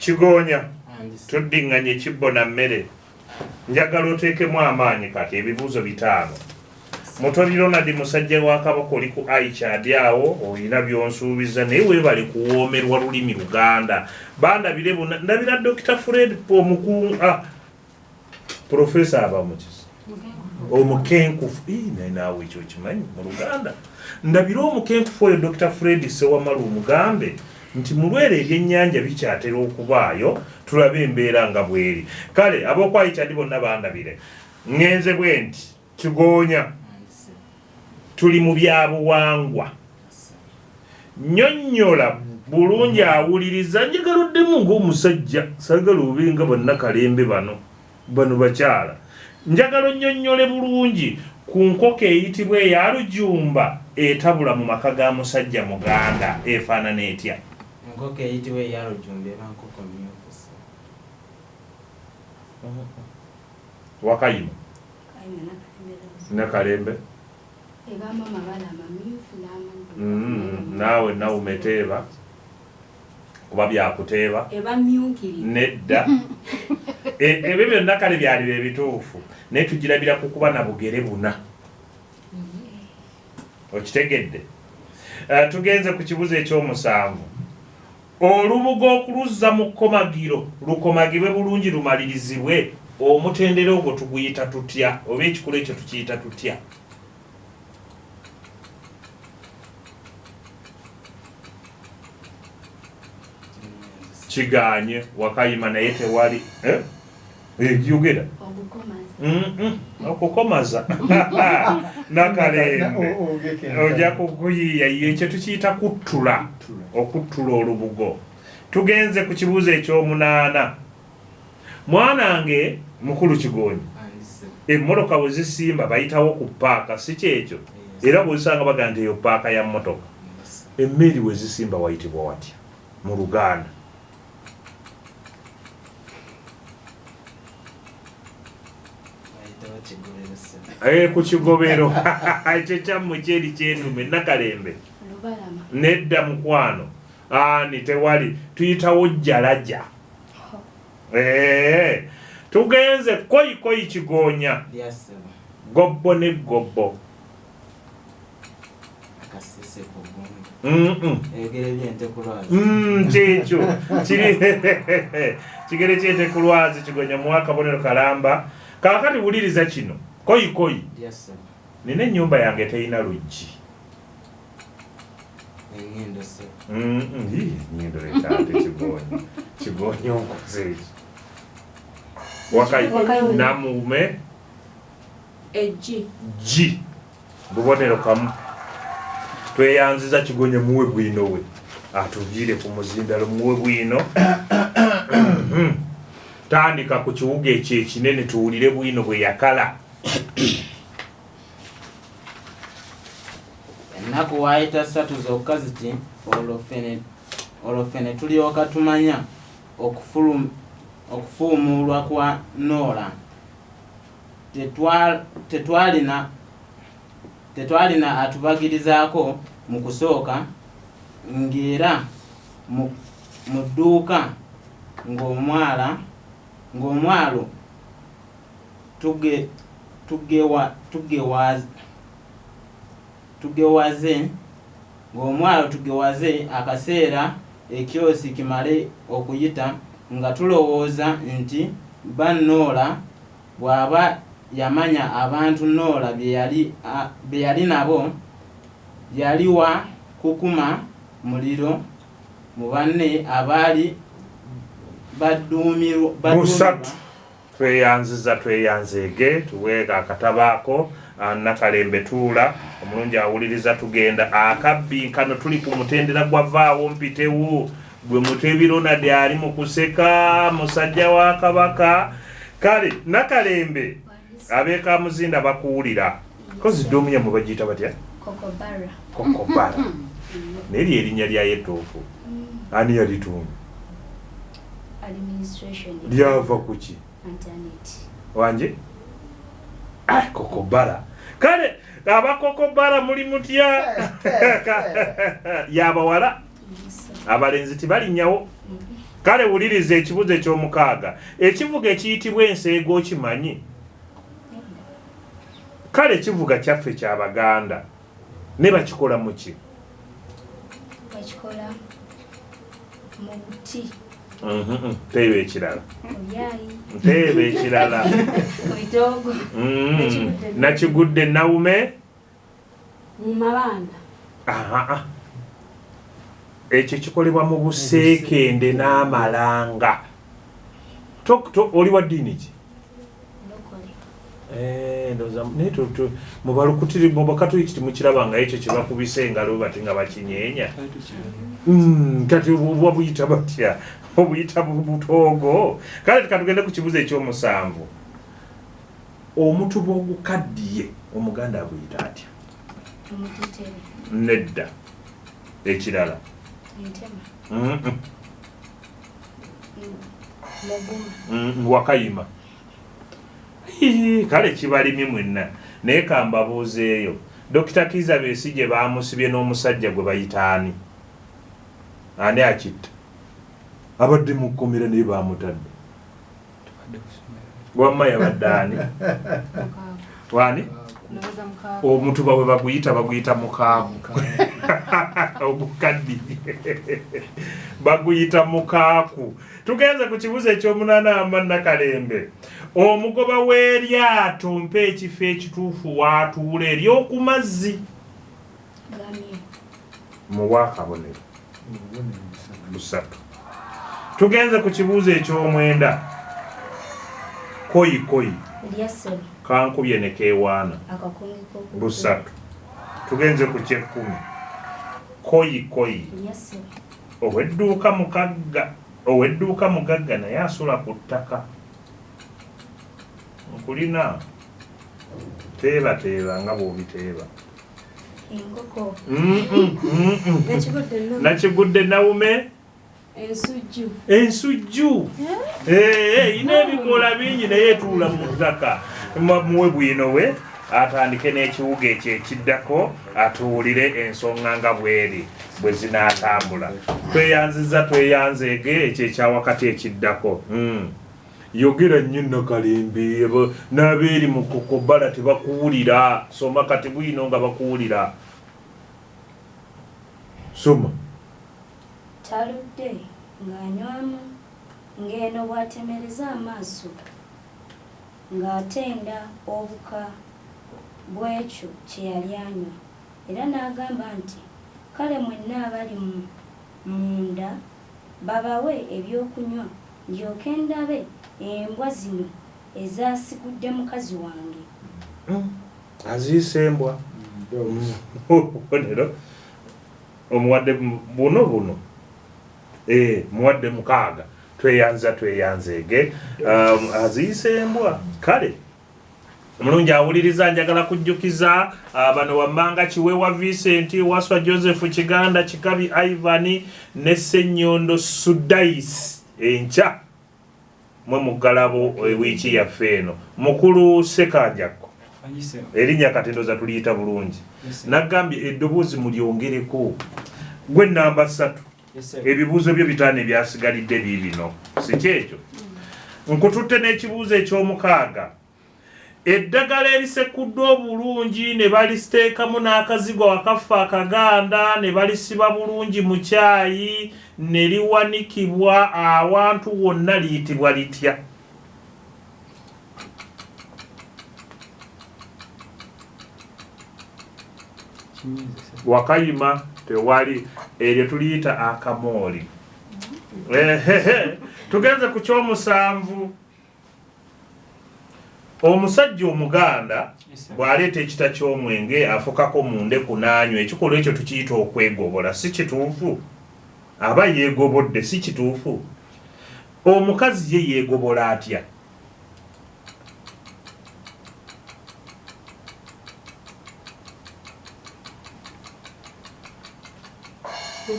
Kigonya tuddinganye kibbo na mmere njagala oteekemu amaanyi kati ebibuuzo 5 Mutobi Ronald musajja wa Kabaka oli ku aichadi awo olina byonsuubiza naye weebale kuwoomerwa lulimi Luganda bandabire ndabira Dr. Fred Professor Abamukisa omukenkufu naawe ekyo kimanyi mu Luganda ndabira omukenkufu oyo Dr. Fred Sewamalu Mugambe nti mulwere ebyennyanja bikyatera okubaayo tulabe embeera nga bweri kale ab'okwaichadi bonna bandabire ngenze bwe nti Kigonya tuli mu byabuwangwa nnyonnyola bulungi awuliriza njagaloddemu ng'omusajja sagala obenga bannakalembe bano bakyala njagalo nnyonnyole bulungi ku nkoko eyitibwa eya Lujumba etabula mu maka ga musajja Muganda efaanana etya Nkoko eyitibwa eya Lujumba eba nkoko myufu Wakayima Nakalembe naawe nawumeteeba kuba byakuteeba nedda ebyo byonna kale byali bebituufu naye tugirabira kukuba na bugere buna okitegedde tugenze ku kibuzo ekyomusanvu olubugo okuluzza mu kkomagiro lukomagibwe bulungi lumalirizibwe omutendera ogwo tuguyita tutya oba ekikulu ekyo tukiyita tutya Kiganye Wakayima naye tewali yogera okukomaza Nakalembe ojja kukuyiiya ekyo tukiyita kuttula okuttula olubugo tugenze ku kibuuzo ekyomunaana mwanange mukulu Kigonya emmotoka bwe zisimba bayitawo ku paaka si kyekyo era bw'osanga bagamba nti eyo paaka ya mmotoka emmeri bwe zisimba wayitibwa watya mu Luganda ku kigobero ekyo kyammwe kyeri kyendume Nakalembe nedda mukwano ani tewali tuyitawo jjalaja tugenze koyi Kigonya gobbo ne gobbo kyekyo kigere kyente ku lwazi Kigonya muwa kabonero kalamba kaakati wuliriza kino koyi nina ennyumba yange teyina luggi ennyindo letate Kigonya onkoze eki Wakayima namume G bubonero kamu tweyanziza Kigonya muwe bwino we atuviire ku muzindalo muwe bwino tandika ku kiwuga ekyo ekinene tuwulire bwino bwe yakala ennaku waayita 3 zokka ziti olofene tulyoka tumanya okufuumulwa kwa Nola tetwalina atubagirizaako mu kusooka ng'era mu dduuka ng'omwalo tugewaze akaseera ekyosi kimale okuyita nga tulowooza nti Nola bw'aba yamanya abantu Nola bye yali nabo yaliwa kukuma muliro mu banne abaali badduumirwa tweyanzeege tuweeka akatabaako Nakalembe tuula omulungi awuliriza tugenda Akabbinkano tuli ku mutendera gwa Vaawo mpitewo gwe Mutebi Ronald ali mu kuseka musajja wa Kabaka kale Nakalembe abeeka muzinda bakuwulira kozi doomu yammwe bagiyita batya kokobara neri erinnya lyayo ettoofu ani yalitunga lyava kuki wanje kokobara kale abakokobara muli mutya yabawala abalenzi tibalinnyawo kale wuliriza ekibuzo eky'omukaaga ekivuga ekiyitibwa enseego kimanyi kale ekivuga kyaffe ky'Abaganda ne bakikola mu ki bakikola mu buti teeba ekirala obyayi ekirala ebitoogo nakigudde nawume mu mabanda ekyo kikolebwa mu buseekende n'amalanga oli wa ddiini ki mubalukutiri mubakatoliki timukirabanga ekyo kyebakubisa engalo bati nga bakinyeenya kati wabuyita batya obuyita butoogo kale katugende ku kibuzo eky'omusanvu omutuba ogukaddiye omuganda abuyita atya nedda ekirala wakayima kale kibalimi mwenna naye kambabuuzeeyo Dokita Kiza Besigye baamusibye n'omusajja gwe bayita ani akitta abadde mu kkomera naye baamutadde wamma yabadde ani wani omutuba bwe baguyita mukaaku obukaddi baguyita mukaaku. Tugenze ku kibuzo ekyomunaana amanna Kalembe omugoba w'eryato mpa ekifo ekituufu waatuula ery'oku mazzi mu bwakabonero busatu. Tugenze ku kibuzo eky'omwenda koyi kankubye ne keewaana busatu. Tugenze ku ky'ekkumi koyi owedduuka mugagga naye asula ku ttaka nkulina teeba nga bw'obiteeba nakigudde nawume ensujju ina ebikoola bingi naye etuula mu ttaka muwe bwino we atandike n'ekiwuga ekyo ekiddako atuwulire ensonga nga bweri bwe zinaatambula. Tweyanzeege ekyo ekyawakati ekiddako. Yogera nnyo Nakalembe n'abeeri mu kokobala tebakuwulira. Soma kati bwino nga bakuwulira. Soma. Taludde ng'anywamu ng'eno bw'atemereza amaaso ng'atenda obuka bw'ekyo kye yali anywa era n'agamba nti kale mwenna abali munda babawe ebyokunywa ndyoke ndabe embwa zino ezasigudde mukazi wange. Aziise embwa omuwadde buno muwadde mukaaga tweyanzeege aziise embwa. Kale mulungi awuliriza njagala kujjukiza bano wammanga Kiwewa Vincent, Waswa Joseph, Kiganda Kikabi Ivan ne Ssenyondo Sudais encha mwe mugalabo ewiiki yaffe eno mukulu Sekanjako erinnya katendoza tuliyita bulungi nagambye eddoboozi mulyongereko gwe namba 3 ebibuuzo byo bitaano ebyasigalidde biibino si kyekyo. Nkututte n'ekibuuzo eky'omukaaga eddagala erisekuddwa obulungi ne balisiteekamu n'akazigo akaffe Akaganda ne balisiba bulungi mu kyayi ne liwanikibwa awantu wonna liyitibwa litya? Wakayima tewali eryo tuliyita akamooli. Tugenze ku ky'omusanvu. Omusajja Omuganda bw'aleeta ekita ky'omwenge afukako mu ndeku n'anywa ekikolwa ekyo tukiyita okwegobola. Si kituufu? Aba yeegobodde, si kituufu? Omukazi ye yeegobola atya?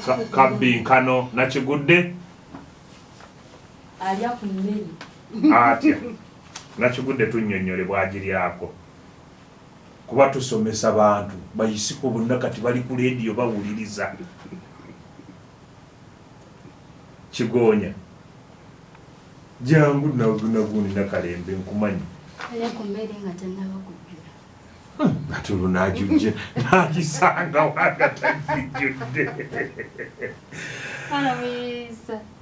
Akabbinkano nakigudde alya ku mmere atya? Nakigudde tunnyonnyole bwagiryako kuba tusomesa bantu bayisiko bonna kati bali ku leediyo bawuliriza. Kigonya jangu nagundi Nakalembe nkumanyi Kale ku mmere nga tannaba kujjula. Atulu najujje nagisanga wagatajjudde.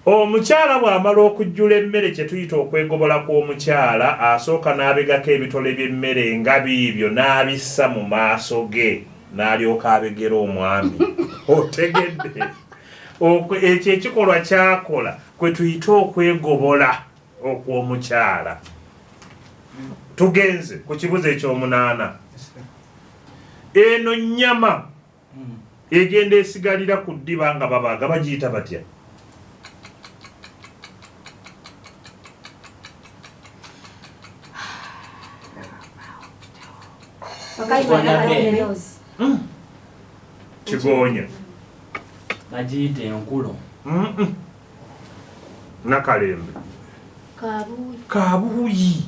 Omukyala bw'amala okujjula emmere kye tuyita okwegobola kw'omukyala asooka n'abegako ebitole by'emmere nga biibyo n'abissa mu maaso ge n'alyoka abegera omwami. Otegedde ekyo ekikolwa kyakola kwe tuyita okwegobola okw'omukyala. Tugenze ku kibuzo eky'omunaana. Eno nnyama egenda esigalira ku ddiba nga babaaga bagiyita batya? Kigonya. Bagiyita enkulo. Nakalembe. Kabuuyi.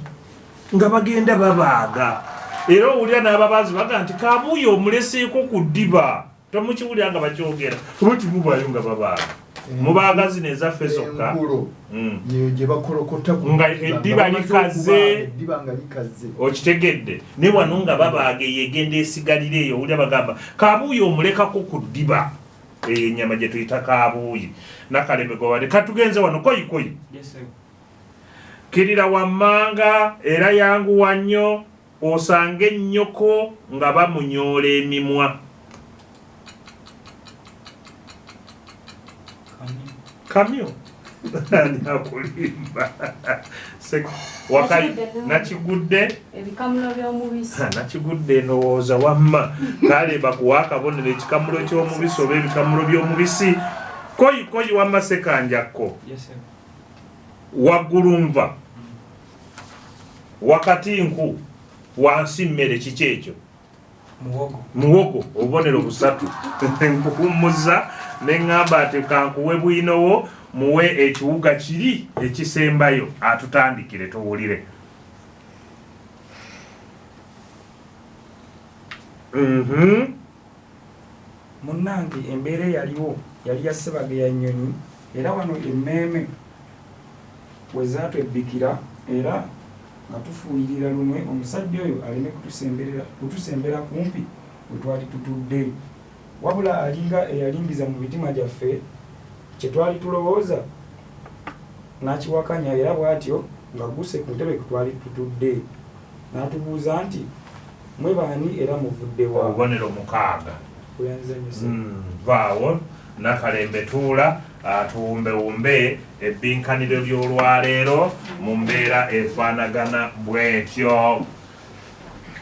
Nga bagenda babaaga. Era owulira n'ababaazi baga nti kabuuyi omuleseeko ku ddiba. Tomukiwulira nga bakyogera. Obuti mubaayo nga babaaga. Mubaaga zino ezaffe zokka. Gye bakolokota nga eddiba likaze. Okitegedde. Ne wano nga babaaga yegenda esigalira eyo owulira bagamba kabuuyi omulekako ku ddiba. Eyo ennyama gye tuyita kabuuyi. Nakalembe gobadde katugenze wano koyi. Kirira wammanga era yanguwa nnyo osange ennyoko nga bamunyoola emimwa. Kamyo ani akulimba wakali nakigudde ebikamulo by'omubisi nakigudde ndowooza wamma kale bakuwa akabonero ekikamulo ky'omubisi oba ebikamulo by'omubisi koyi wamma sekanjakko waggulumva wakati nku wansi mmere kiki ekyo muwogo obubonero busatu nkuhummuza neŋŋamba ati kankuwe bwinowo muwe ekiwuga kiri ekisembayo atutandikire tuwulire. Munnange embeera yaliwo yali ya Ssebaga ya nnyonyi era wano emmeeme we zaatwebbikira era nga tufuuyirira lumwe omusajja oyo aleme kutusembera kumpi we twali tutudde wabula alinga eyalingiza mu mitima gyaffe kye twali tulowooza n'akiwakanya era bw'atyo nga guse ku ntebe kwe twali tutudde n'atubuuza nti mwe baani era muvuddewa. Obubonero 6 Vaawo Nakalembe tuula atuwumbewumbe ebbinkaniro ly'olwaleero mu mbeera efaanagana bw'etyo.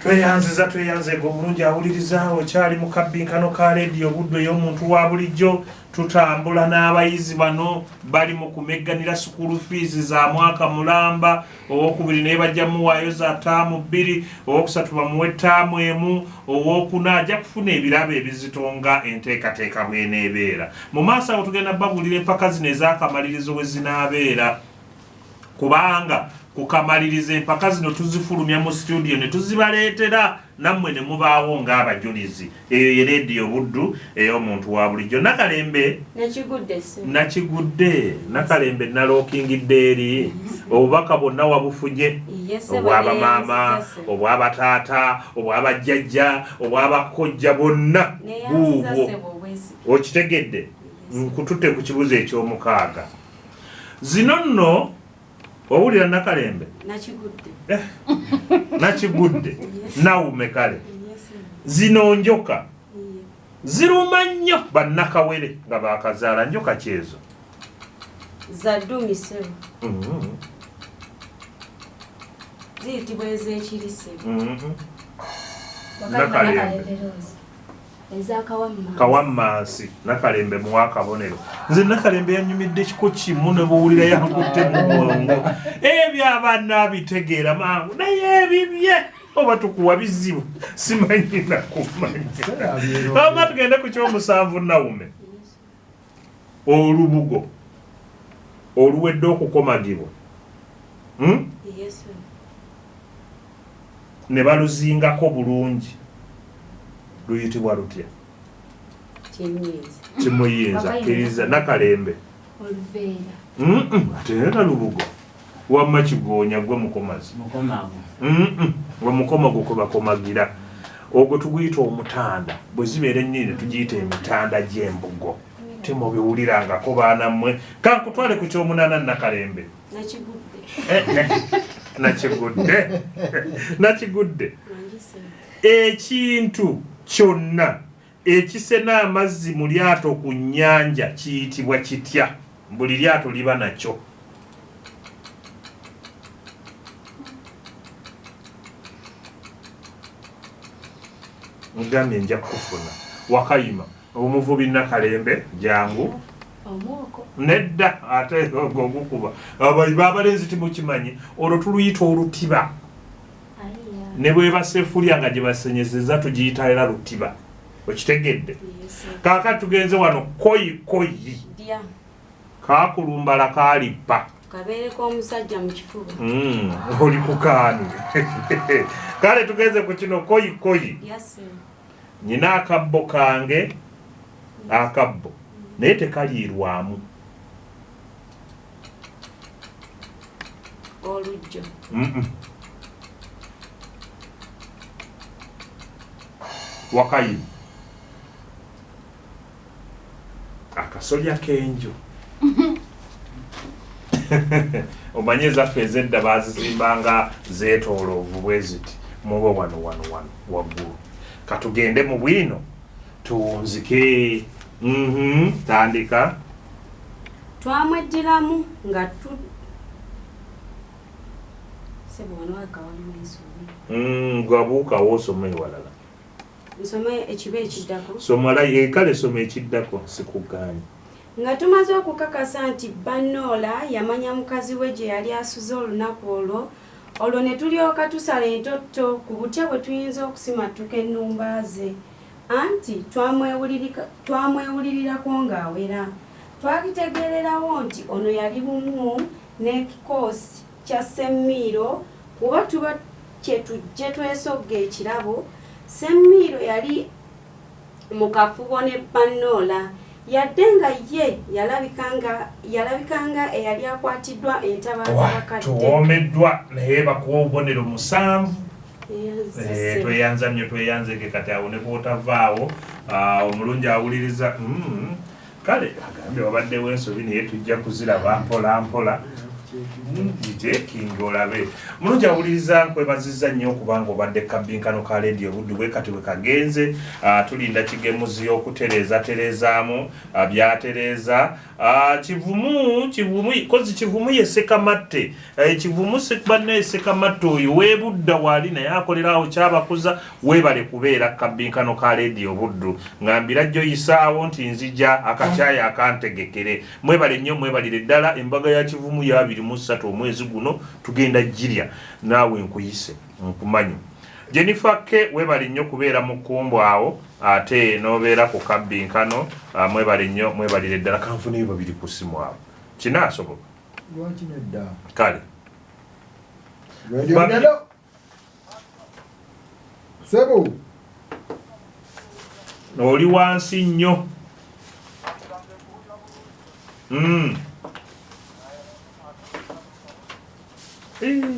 Tweyanze omulungi awuliriza okyali mu kabbinkano ka leediyo budde ey'omuntu wa bulijjo. Tutambula n'abayizi bano bali mu kumegganira sukulu fees za mwaka mulamba. Owokubiri naye bajja muwaayo za ttaamu 2, owokusatu bamuwe ttaamu 1, owokuna ajja kufuna ebirabo ebizitonga enteekateeka bw'eneebeera. Mu maaso awo tugenda babulira empaka zino ez'akamalirizo we zinaabeera kubanga kukamaliriza empaka zino tuzifulumya mu studio ne tuzibaleetera nammwe ne mubaawo ng'abajulizi. Eyo ye leediyo buddu ey'omuntu wa bulijjo. Nakalembe nakigudde Nakalembe nalookingidde eri obubaka bwonna wabufuje obw'abamaama obw'abataata obw'abajjajja obw'abakojja bonna buubwo. Okitegedde nkututte ku kibuzo eky'omukaaga zino nno owulira Nakalembe nakigudde nawume kale zino njoka ziruma nnyo bannakawere nga bakazaala njoka kyezo zaddumisebo ziyitibwa ez'ekirisebo Nakalembe kawammansi Nakalembe muwa akabonero. Nze Nakalembe yanyumidde kiko kimu ne buwulira yankutte mu bwongo ebyo abaana bitegeera mangu naye ebibye oba tukuwa bizibu simanyi nakumanya. Ama tugende ku ky'omusanvu Nawume. Olubugo oluwedde okukomagibwa ne baluzingako bulungi luyitibwa lutya? Kimuyinza. Kiriza Nakalembe ate era lubugo wamma kigonya gwe mukomazi mukomago gwe mukomago kwe bakomagira ogwo tuguyita omutanda bwe zibeera ennene tugiyita emitanda gy'embugo temubiwulirangako baana mmwe kankutwale ku kyomunaana Nakalembe nakigudde ekintu kyonna ekisena amazzi mu lyato ku nnyanja kiyitibwa kitya buli lyato liba nakyo mugambye nja kufuna Wakayima omuvubi Nakalembe jangu nedda ate ogukuba abalenzi timukimanyi olwo tuluyita olutiba ne bwe basefulya nga gye basenyezeza tugiyita era lutiba okitegedde kaaka tugenze wano koyi kakulumbala kalipa kabeereko omusajja mu kifuba oli kukaani kale tugenze ku kino koyi nyina akabbo kange akabbo naye tekaliirwamu olujjo Wakayima akasolya kenjo omanye ezaffe ezedda bazizimbanga zeetooloovu bwe ziti mube wano waggulu katugende mu bwino tuwunzike tandika twamweddiramu nga gabuukawo osoma ewalala nsome ekiba ekiddako somala kale soma ekiddako sikuganye nga tumaze okukakasa nti Banoola yamanya mukazi we gye yali asuze olunaku olwo ne tulyoka tusala entotto ku butya bwe tuyinza okusimatuka ennumba ze anti twamwewulirirako ng'awera twakitegeererawo nti ono yali bumu n'ekikoosi kya Ssemmiiro kuba tuba kyetujje twesogga ekirabo Ssemmiiro yali mu kafubo ne Banoola yadde nga ye yalabikanga eyali akwatiddwa entabaaza bakadde tuwomeddwa naye bakuwa obubonero 7 tweyanza nnyo tweyanzege kati awo ne bwotavaawo omulungi awuliriza kale agambye wabaddewo ensobi naye tujja kuziraba mpola gitekinga olabe mulungi awuliriza nkwebazizza nnyo okubanga obadde Akabbinkano ka leediyo buddu bwe kati bwe kagenze tulinda kigemuzi okutereezaamu byatereeza kivumu kozi kivumu ye Sekamatte kivumu banne ye Sekamatte oyo weebudda waali naye akolerawo kyabakuza weebale kubeera Akabbinkano ka leediyo buddu ngambira jjo yisaawo nti nzija akakyaya akantegekere mwebale nnyo mwebalire ddala embaga ya kivumu ya 23 omwezi guno tugenda jirya naawe nkuyise nkumanyi Jennifer ke webali nnyo kubeera mu kkumbo awo ate nobeera ku Akabbinkano mwebali nnyo mwebalire ddala kanfune babiri ku simu awo kinaasoboka lwaki nedda kale sebo oli wansi nnyo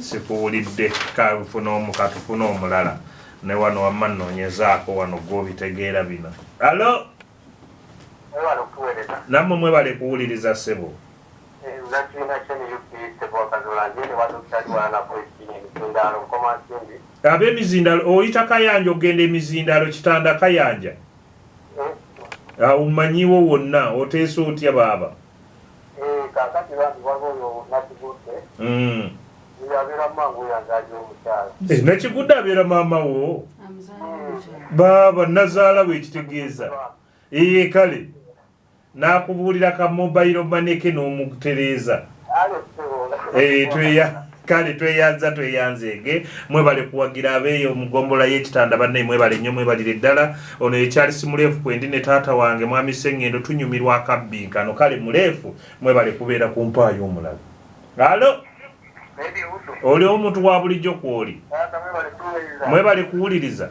sikuwulidde katufuna omulala ne wano wamma nnoonyezaako wano gw'obitegeera bino alo nammwe mwebale kuwuliriza ssebo ab'emizindalo oyita Kayanja ogenda emizindalo kitanda Kayanja omanyiwo wonna oteesa otya baaba nakigudde abeera maama wo baaba nazaala bwekitegeeza kale n'akubuulira ka mobile money ke n'omutereeza kale tweyanzege mwebale kuwagira abeeyo omugombola y'ekitanda bannaye mwebale nnyo mwebalire ddala ono ekyali simuleefu kwendi ne taata wange mwami Sengendo tunyumirwa Akabbinkano kale muleefu mwebale kubeera ku mpaayo omulala alo oli omuntu wa bulijjo kwoli mwebale kuwuliriza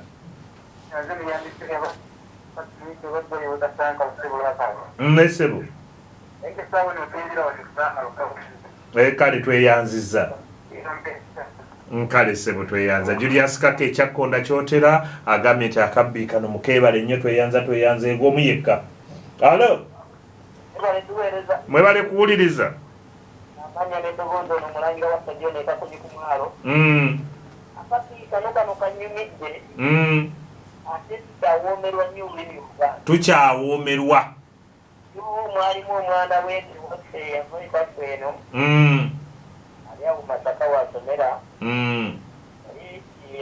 nesebo Kale tweyanziza. Nkale sebo tweyanza. Julius Kake Chakonda Chotera agambye nti Akabbinkano mukebale nnyo tweyanza eg'omu yekka. Alo. Mwebale kuwuliriza. Tukyawoomerwa. Mwalimu omwana wetu waffe eno ali awo Masaka wasomera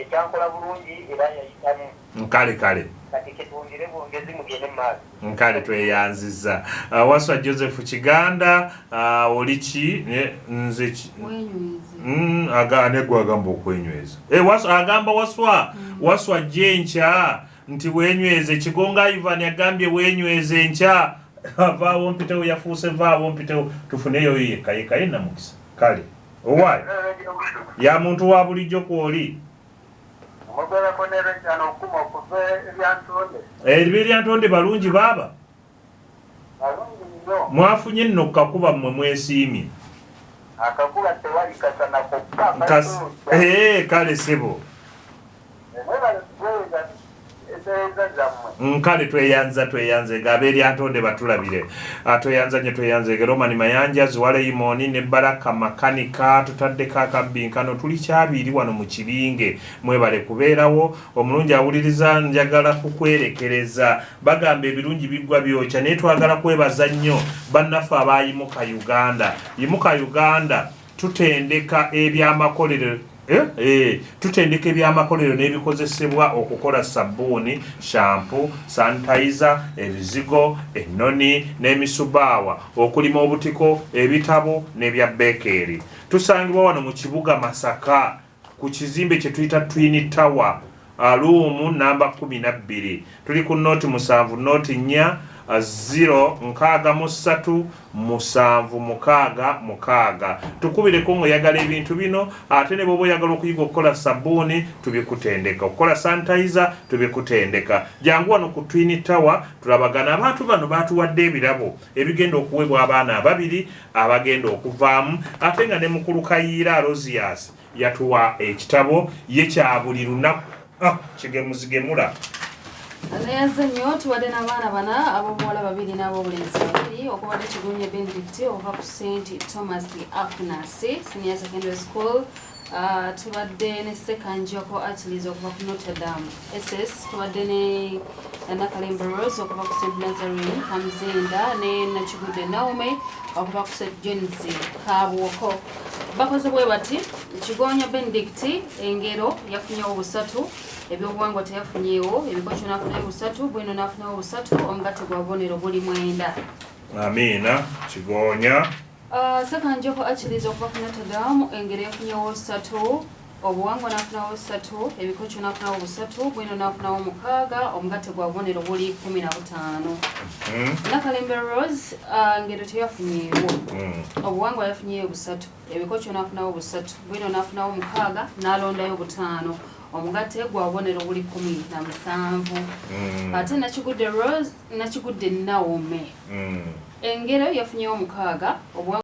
ekyankola bulungi era yayitamu kale kati ketwongere bwongezi mugende mu maaso nkale tweyanziza. Waswa Joseph Kiganda oliki nze agane gwagamba okwenyweza agamba waswa jencha nti wenyweze. Kigonga Ivan yagambye wenyweze ncha. Vaawo mpitewo yafuuse Vaawo mpitewo tufuneyo yekka yenna mukisa. Kale owaayi ya muntu wa bulijjo kwoli ebyentonde balungi baaba mwafunye nno kakuba mmwe mwesiimye akakuba tewali kasana kokka kale sebo nkale tweyanze gabeeri atonde batulabire tweyanze Romani Mayanja Ziwale Imoni ne Baraka Makanika tutaddeko Akabbinkano tuli kyabiri wano mu Kiringe mwebale kubeerawo omulungi awuliriza njagala kukwerekereza bagamba ebirungi biggwa byokya naye twagala kwebaza nnyo bannaffe abayimuka Uganda tutendeka ebyamakolero tutendeka ebyamakolero n'ebikozesebwa okukola sabbuuni, shampoo, sanitizer, ebizigo, ennoni n'emisubaawa, okulima obutiko, ebitabo n'ebya bekeeri. Tusangibwa wano mu kibuga Masaka ku kizimbe kye tuyita Twin Tower, room namba 12. Tuli ku noti 7 noti 4 06376 tukubireko ngoyagala ebintu bino ate ne bobo yagala okuyiga okukola sabbuuni tubikutendeka okukola sanitizer tubikutendeka jangu wano ku Twin Tower tulabagana abantu bano batuwadde ebirabo ebigenda okuwebwa abaana ababiri abagenda okuvaamu ate nga ne mukulu Kayiira Rosias yatuwa ekitabo ye kya buli lunaku kigemuzigemula Anayanza nnyo tuwadde n'abaana bana ab'obuwala babiri n'ab'obulenzi babiri okubadde Kigumye Benedict okuva ku St. Thomas Aquinas Senior Secondary School. Tubadde ne Sekanjoko Achilles okuva ku Notre Dame SS. Tubadde ne Nakalembe Rose okuva ku St. Nazarene Kamzinda ne Nakigude Naomi okuva ku St. James Kabwoko. Bakoze bwe bati Kigumye Benedict engero yafunyewo busatu ebyobuwangwa teyafunyeewo ebikoco n'afunayo busatu bwino n'afunayo busatu omugatte gwa bubonero buli 9. Amiina Kigonya Sekanjoko Achilles okuva ku Notre Dame engero yafunyewo busatu obuwangwa n'afunawo busatu ebikoco n'afunawo busatu bwino n'afunawo 6 omugatte gwa bubonero buli 15. Nakalembe Rose engero teyafunyeewo obuwangwa yafunyeewo busatu ebikoco n'afunawo busatu bwino n'afunawo 6 n'alondayo 5 omugatte gwa bubonero buli 17. Ate Nakigude Rose Nakigude Naomi engero yafunyewo 6 obuwangwa